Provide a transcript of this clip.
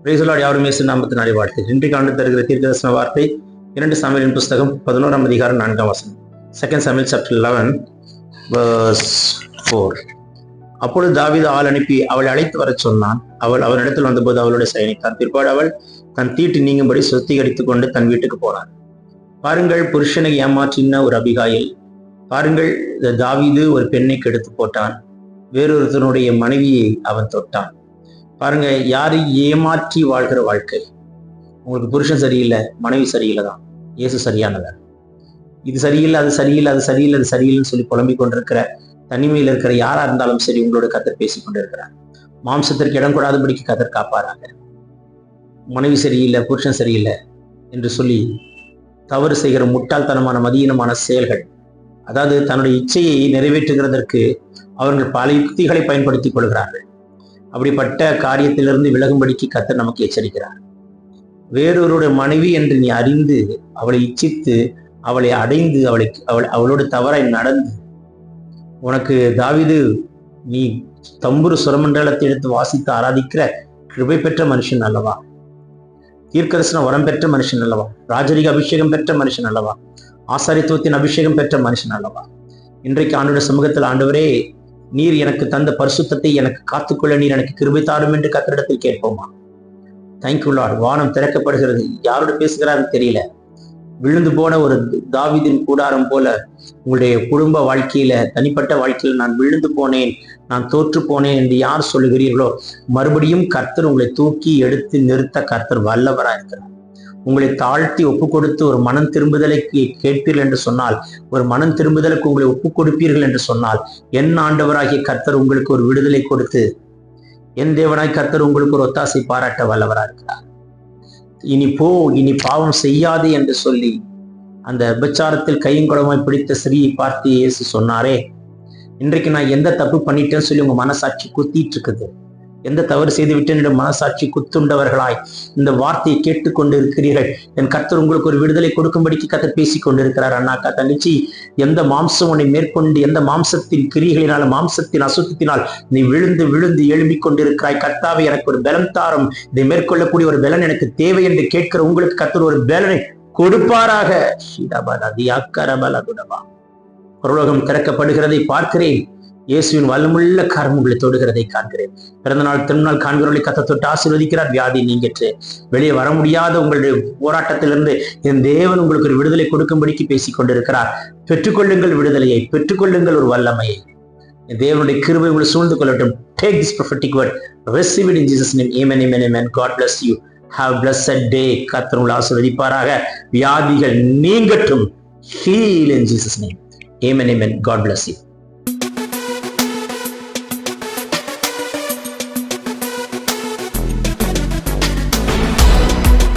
Praise the Lord. யாவரும் இயேசு நாமத்தினாலே வாழ்த்து. இன்றைக்கு ஆண்டு தருகிற தீர்க்கதரிசன வார்த்தை 2 சாமுவேலின் புஸ்தகம் 11ஆம் அதிகாரம் 4ஆம் வசனம். 2 சாமுவேல் chapter 11 verse 4. அப்பொழுது தாவீது ஆள் அனுப்பி அவளை அழைத்து வரச் சொன்னான். அவள் அவனிடத்தில் வந்தபோது அவளோட சயனித்தான். பிற்பாடு அவள் தன் தீட்டு நீங்கும்படி சுத்திகரித்துக் கொண்டு தன் வீட்டுக்கு போனான். பாருங்கள், புருஷனை ஏமாற்றின ஒரு அபிகாயில். பாருங்கள், தாவீது ஒரு பெண்ணை கெடுத்து போட்டான். வேறொருத்தனுடைய மனைவியை அவன் தொட்டான். பாருங்க, யாரை ஏமாற்றி வாழ்கிற வாழ்க்கை. உங்களுக்கு புருஷன் சரியில்லை, மனைவி சரியில்லை தான், இயேசு சரியானவர். இது சரியில்லை, அது சரியில்லை, அது சரியில்லை, அது சரியில்லைன்னு சொல்லி புலம்பிக் கொண்டிருக்கிற, தனிமையில் இருக்கிற யாரா இருந்தாலும் சரி, உங்களோட கர்த்தர் பேசிக் கொண்டிருக்கிறார். மாம்சத்திற்கு இடம் கொடாதபடிக்கு கர்த்தர் காப்பாராங்க. மனைவி சரியில்லை, புருஷன் சரியில்லை என்று சொல்லி தவறு செய்கிற முட்டாள்தனமான மதியீனமான செயல்கள், அதாவது தன்னுடைய இச்சையை நிறைவேற்றுகிறதற்கு அவர்கள் பல யுக்திகளை பயன்படுத்திக் கொள்கிறார்கள். அப்படிப்பட்ட காரியத்திலிருந்து விலகும்படிக்கு கர்த்தர் நமக்கு எச்சரிக்கிறார். வேறொருடைய மனைவி என்று நீ அறிந்து அவளை இச்சித்து அவளை அடைந்து அவளோடு தவறாய் நடந்து, உனக்கு தாவீது நீ தம்புரு சுரமண்டலத்தை எடுத்து வாசித்து ஆராதிக்கிற கிருபை பெற்ற மனுஷன் அல்லவா, தீர்க்கதரிசன வரம் பெற்ற மனுஷன் அல்லவா, ராஜரிக அபிஷேகம் பெற்ற மனுஷன் அல்லவா, ஆசாரித்துவத்தின் அபிஷேகம் பெற்ற மனுஷன் அல்லவா. இன்றைக்கு ஆண்டோட சமூகத்தில், ஆண்டவரே நீர் எனக்கு தந்த பரிசுத்தத்தை எனக்கு காத்துக்கொள்ள நீர் எனக்கு கிருபை தாரும் என்று கர்த்தரிடத்தில் கேட்போமா? Thank you Lord. வானம் திறக்கப்படுகிறது. யாரோட பேசுகிறாருன்னு தெரியல. விழுந்து போன ஒரு தாவீதின் கூடாரம் போல உங்களுடைய குடும்ப வாழ்க்கையில, தனிப்பட்ட வாழ்க்கையில நான் விழுந்து போனேன், நான் தோற்று போனேன் என்று யார் சொல்லுகிறீர்களோ, மறுபடியும் கர்த்தர் உங்களை தூக்கி எடுத்து நிறுத்த கர்த்தர் வல்லவராக இருக்கிறார். உங்களை தாழ்த்தி ஒப்பு கொடுத்து ஒரு மனம் திரும்புதலை கேட்பீர்கள் என்று சொன்னால், ஒரு மனம் திரும்புதலுக்கு உங்களை ஒப்பு கொடுப்பீர்கள் என்று சொன்னால், என் ஆண்டவராகிய கர்த்தர் உங்களுக்கு ஒரு விடுதலை கொடுத்து, என் தேவனாய் கர்த்தர் உங்களுக்கு ஒரு ஒத்தாசை பாராட்ட வல்லவராக இருக்கிறார். இனி பாவம் செய்யாது என்று சொல்லி அந்த விபச்சாரத்தில் கையங்குளமாய் பிடித்த ஸ்திரீயை பார்த்து இயேசு சொன்னாரே, இன்றைக்கு நான் எந்த தப்பு பண்ணிட்டேன்னு சொல்லி உங்க மனசாட்சி குத்திட்டு இருக்குது, எந்த தவறு செய்து விட்டேன் என்று மனசாட்சி குத்துண்டவர்களாய் இந்த வார்த்தையை கேட்டுக்கொண்டு இருக்கிறீர்கள். என் கர்த்தர் உங்களுக்கு ஒரு விடுதலை கொடுக்கும்படிக்கு கர்த்தர் பேசிக் கொண்டிருக்கிறார். அண்ணாக்கா, தங்கச்சி, எந்த மாம்சம் உன்னை மேற்கொண்டு, எந்த மாம்சத்தின் கிரிகளினால், மாம்சத்தின் அசுத்தத்தினால் நீ விழுந்து விழுந்து எழும்பிக் கொண்டிருக்கிறாய், கர்த்தாவே எனக்கு ஒரு பலம் தாரும், இதை மேற்கொள்ளக்கூடிய ஒரு பலன் எனக்கு தேவை என்று கேட்கிற உங்களுக்கு கர்த்தர் ஒரு பலனை கொடுப்பாராக. பரலோகம் திறக்கப்படுகிறதை பார்க்கிறேன். இயேசுவின் வல்லமுள்ள கரம் உங்களை தொடுகிறதை காண்கிறேன். பிறந்தநாள் திருநாள் காண்கிறவர்களை கர்த்தர் தொட்டு ஆசீர்வதிக்கிறார். வியாதி நீங்கிற்று. வெளியே வர முடியாத உங்களுடைய போராட்டத்திலிருந்து என் தேவன் உங்களுக்கு ஒரு விடுதலை கொடுக்கும்படிக்கு பேசிக் கொண்டிருக்கிறார். பெற்றுக்கொள்ளுங்கள் விடுதலையை, பெற்றுக்கொள்ளுங்கள் ஒரு வல்லமையை. என் தேவனுடைய கிருபை உங்களை சூழ்ந்து கொள்ளட்டும். Take this prophetic word, receive it in Jesus' name. Amen, amen, amen. God bless you. Have a blessed day. கர்த்தர் உங்களை ஆசீர்வதிப்பாராக. வியாதிகள் நீங்கட்டும். Heal in Jesus' name. Amen, amen. God bless you.